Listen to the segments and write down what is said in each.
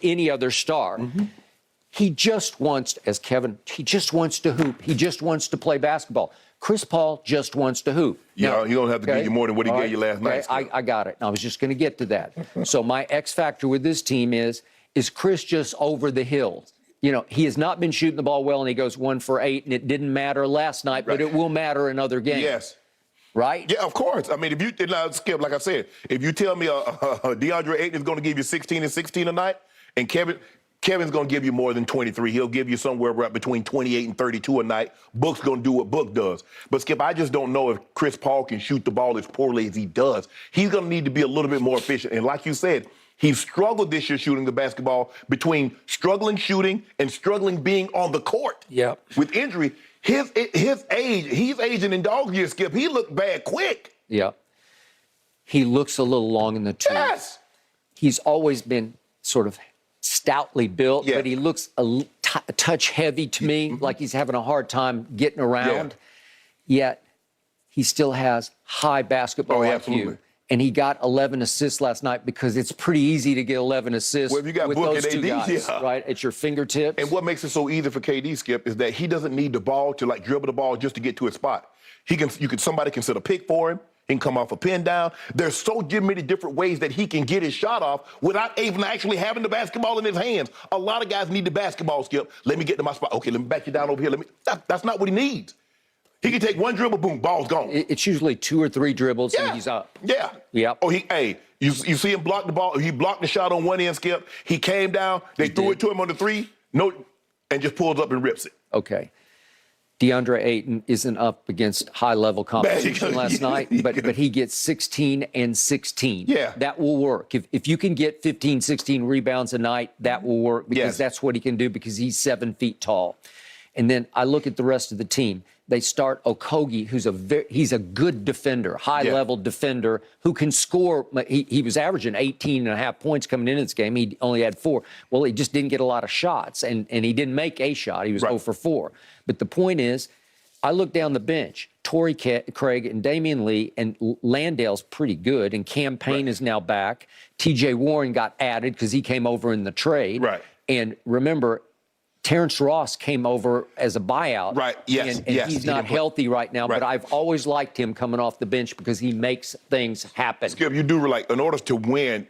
any other star. He just wants, as Kevin, he just wants to hoop. He just wants to play basketball. Chris Paul just wants to hoop. Yeah, he don't have to give you more than what he gave you last night. I got it. I was just going to get to that. So my X factor with this team is Chris just over the hill? You know, he has not been shooting the ball well, and he goes 1 for 8, and it didn't matter last night, but it will matter in other games. Yes. Right? Yeah, of course. I mean, if you did not skip, like I said, if you tell me DeAndre Ayton is going to give you 16 and 16 a night, and Kevin's going to give you more than 23. He'll give you somewhere right between 28 and 32 a night. Book's going to do what Book does. But, Skip, I just don't know if Chris Paul can shoot the ball as poorly as he does. He's going to need to be a little bit more efficient. And like you said, he's struggled this year shooting the basketball between struggling shooting and struggling being on the court. Yep. With injury, his age, he's aging in dog years, Skip. He looked bad quick. Yeah. He looks a little long in the tooth. Yes. He's always been sort of stoutly built, but he looks a touch heavy to me, like he's having a hard time getting around. Yet he still has high basketball IQ. Absolutely. And he got 11 assists last night because it's pretty easy to get 11 assists well, if you got with Book those and two AD, guys, right, at your fingertips. And what makes it so easy for KD, Skip, is that he doesn't need the ball to, like, dribble the ball just to get to his spot. Somebody can set a pick for him. He can come off a pin down. There's so many different ways that he can get his shot off without even actually having the basketball in his hands. A lot of guys need the basketball, Skip. Let me get to my spot. Okay, let me back you down over here. That's not what he needs. He can take one dribble, boom, ball's gone. It's usually 2 or 3 dribbles and he's up. Yeah. Yep. Oh, you see him block the ball. He blocked the shot on one end, Skip. He came down. They threw it to him on the 3, and just pulls up and rips it. Okay. DeAndre Ayton isn't up against high-level competition last night, but he gets 16 and 16. Yeah. That will work. If you can get 15, 16 rebounds a night, that will work because that's what he can do because he's 7 feet tall. And then I look at the rest of the team. They start Okogie, who's he's a good defender, high-level defender who can score. He was averaging 18.5 points coming into this game. He only had 4. Well, he just didn't get a lot of shots, and he didn't make a shot. He was 0 for 4. But the point is, I look down the bench. Torrey Craig and Damian Lee and Landale's pretty good, and Cam Payne is now back. T.J. Warren got added because he came over in the trade. Right. And remember, Terrence Ross came over as a buyout. Right, yes, and he's not healthy right now, but I've always liked him coming off the bench because he makes things happen. Skip, you do, like, in order to win,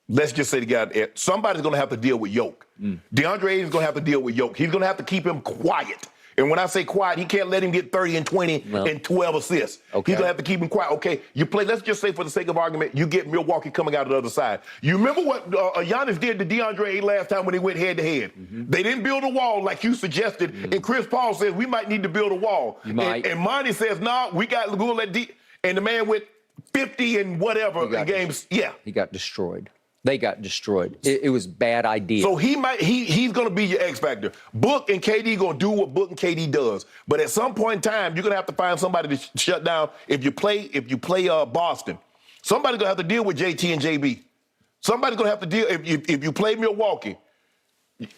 let's just say the guy, somebody's going to have to deal with Yoke. DeAndre Ayton's going to have to deal with Yoke. He's going to have to keep him quiet. And when I say quiet, he can't let him get 30 and 20 and 12 assists. Okay. He's going to have to keep him quiet. Okay, you play, let's just say for the sake of argument, you get Milwaukee coming out of the other side. You remember what Giannis did to DeAndre Ayton last time when they went head-to-head? They didn't build a wall like you suggested, and Chris Paul says, we might need to build a wall. And Monty says, no, we're going to let and the man went 50 and whatever in games. He got destroyed. They got destroyed. It was a bad idea. So he's going to be your X factor. Book and KD going to do what Book and KD does. But at some point in time, you're going to have to find somebody to shut down. If you play Boston, somebody's going to have to deal with JT and JB. Somebody's going to have to deal, if you play Milwaukee,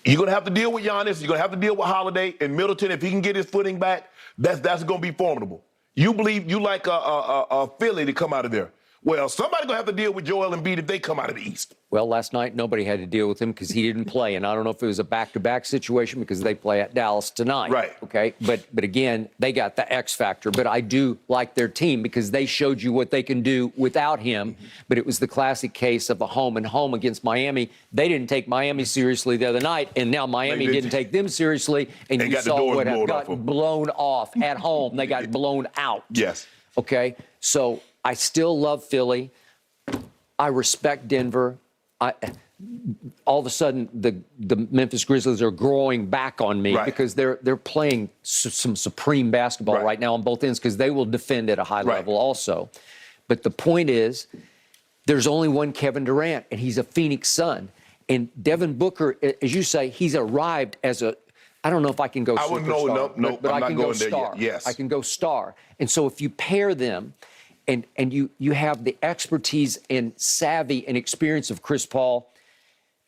you're going to have to deal with Giannis. You're going to have to deal with Holiday and Middleton. If he can get his footing back, that's going to be formidable. You believe you like a Philly to come out of there. Well, somebody's going to have to deal with Joel Embiid if they come out of the East. Well, last night, nobody had to deal with him because he didn't play. And I don't know if it was a back-to-back situation because they play at Dallas tonight. Right. Okay. But again, they got the X factor. But I do like their team because they showed you what they can do without him. But it was the classic case of a home and home against Miami. They didn't take Miami seriously the other night. And now Miami didn't take them seriously. And you saw what got blown off at home. They got blown out. Yes. Okay. So I still love Philly. I respect Denver. All of a sudden, the Memphis Grizzlies are growing back on me because they're playing some supreme basketball right now on both ends because they will defend at a high level also. But the point is, there's only one Kevin Durant, and he's a Phoenix Sun. And Devin Booker, as you say, he's arrived as a I don't know if I can go superstar, but I can go star. Yes. I can go star. And so if you pair them, and you have the expertise and savvy and experience of Chris Paul,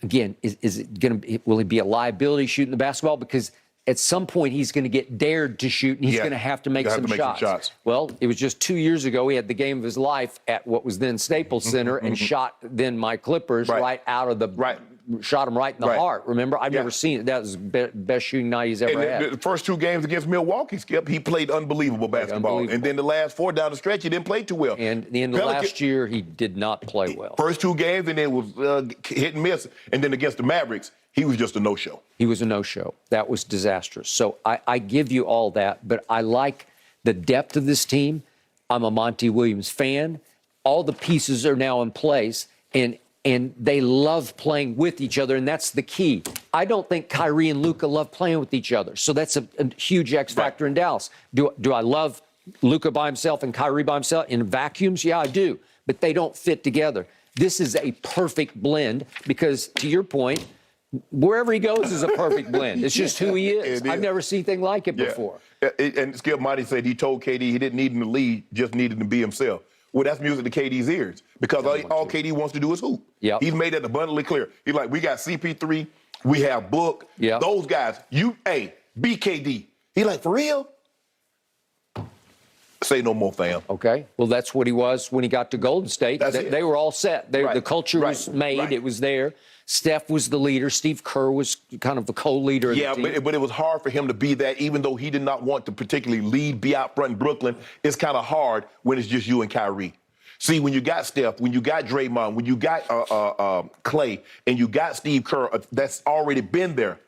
again, is it going to will he be a liability shooting the basketball? Because at some point he's going to get dared to shoot, and he's going to have to make some shots. Well, it was just 2 years ago he had the game of his life at what was then Staples Center and shot then my Clippers right out of the shot him right in the heart. Remember, I've never seen it. That was the best shooting night he's ever had. The first 2 games against Milwaukee, Skip, he played unbelievable basketball. And then the last 4 down the stretch, he didn't play too well. And in the last year, he did not play well. First 2 games, and then was hit and miss. And then against the Mavericks, he was just a no-show. He was a no-show. That was disastrous. So I give you all that, but I like the depth of this team. I'm a Monty Williams fan. All the pieces are now in place, and they love playing with each other, and that's the key. I don't think Kyrie and Luka love playing with each other, so that's a huge X factor in Dallas. Do I love Luka by himself and Kyrie by himself in vacuums? Yeah, I do, but they don't fit together. This is a perfect blend because, to your point, wherever he goes is a perfect blend. It's just who he is. I've never seen anything like it before. And Skip Monty said he told KD he didn't need him to lead, just needed to be himself. Well, that's music to KD's ears because all KD wants to do is hoop. Yep. He's made that abundantly clear. He's like, we got CP3, we have Book. Yep. Those guys, be KD. He's like, for real? Say no more, fam. Okay. Well, that's what he was when he got to Golden State. They were all set. The culture was made. It was there. Steph was the leader. Steve Kerr was kind of the co-leader of the team. But it was hard for him to be that, even though he did not want to particularly lead, be out front in Brooklyn. It's kind of hard when it's just you and Kyrie. See, when you got Steph, when you got Draymond, when you got Clay, and you got Steve Kerr, that's already been there.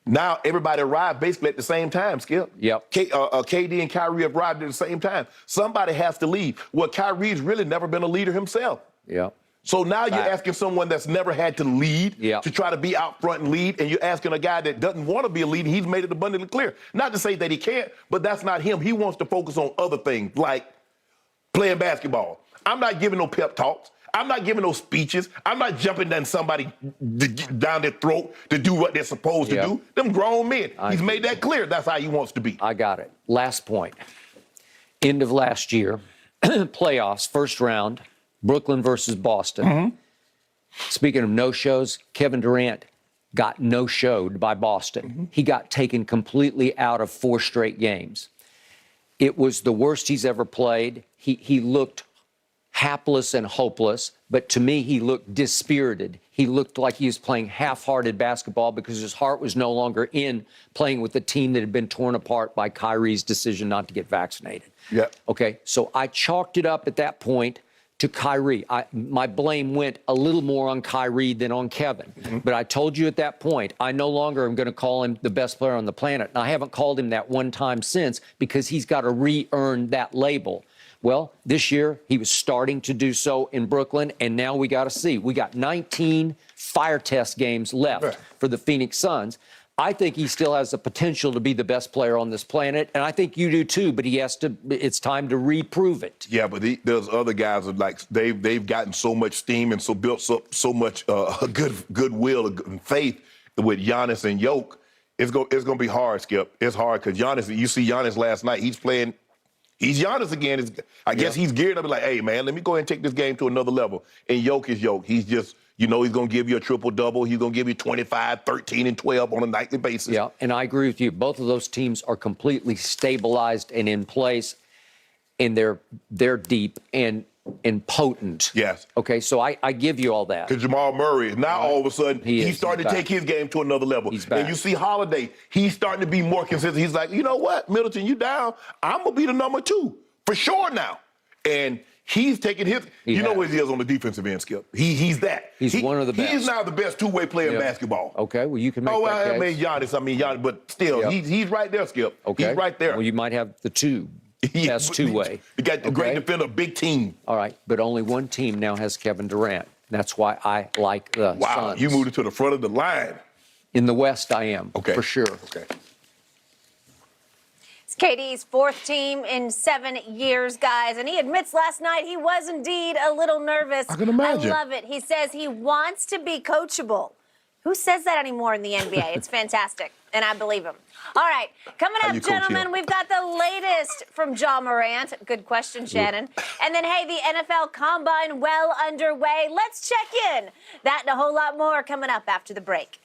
Now everybody arrived basically at the same time, Skip. Yep. KD and Kyrie arrived at the same time. Somebody has to lead. Well, Kyrie's really never been a leader himself. Yeah. So now you're asking someone that's never had to lead to try to be out front and lead, and you're asking a guy that doesn't want to be a leader. He's made it abundantly clear. Not to say that he can't, but that's not him. He wants to focus on other things like playing basketball. I'm not giving no pep talks. I'm not giving no speeches. I'm not jumping down somebody down their throat to do what they're supposed to do. Them grown men. He's made that clear. That's how he wants to be. I got it. Last point. End of last year, playoffs, first round, Brooklyn versus Boston. Speaking of no-shows, Kevin Durant got no-showed by Boston. He got taken completely out of 4 straight games. It was the worst he's ever played. He looked hapless and hopeless, but to me, he looked dispirited. He looked like he was playing half-hearted basketball because his heart was no longer in playing with a team that had been torn apart by Kyrie's decision not to get vaccinated. Okay, so I chalked it up at that point to Kyrie. My blame went a little more on Kyrie than on Kevin. But I told you at that point, I no longer am going to call him the best player on the planet. And I haven't called him that one time since because he's got to re-earn that label. Well, this year, he was starting to do so in Brooklyn, and now we got to see. We got 19 fire test games left for the Phoenix Suns. I think he still has the potential to be the best player on this planet, and I think you do too, but he has to. It's time to reprove it. Yeah, but there's other guys that like they've gotten so much steam and so built up so much goodwill and faith with Giannis and Jokic. It's gonna be hard, Skip. It's hard because Giannis. You see Giannis last night. He's playing. He's Giannis again. I guess he's geared up and like, hey, man, let me go ahead and take this game to another level. And Jokic is Jokic. He's just, he's going to give you a triple-double. He's going to give you 25, 13, and 12 on a nightly basis. Yeah, and I agree with you. Both of those teams are completely stabilized and in place, and they're deep and potent. Yes. Okay, so I give you all that. Because Jamal Murray, now all of a sudden, he's starting to take his game to another level. He's back. And you see Holiday, he's starting to be more consistent. He's like, you know what, Middleton, you down. I'm going to be the number 2 for sure now. And he's taking his, you know what he is on the defensive end, Skip. He's that. He's one of the best. He's now the best two-way player in basketball. Okay, well, you can make that case. I mean, Giannis, but still, he's right there, Skip. Okay. He's right there. Well, you might have the best two-way. You got the great defender, big team. All right, but only one team now has Kevin Durant. That's why I like the Suns. You moved it to the front of the line. In the West, I am, for sure. Okay. It's KD's 4th team in 7 years, guys, and he admits last night he was indeed a little nervous. I can imagine. I love it. He says he wants to be coachable. Who says that anymore in the NBA? It's fantastic, and I believe him. All right, coming up, gentlemen, we've got the latest from Ja Morant. Good question, Shannon. And then, hey, the NFL Combine well underway. Let's check in. That and a whole lot more coming up after the break.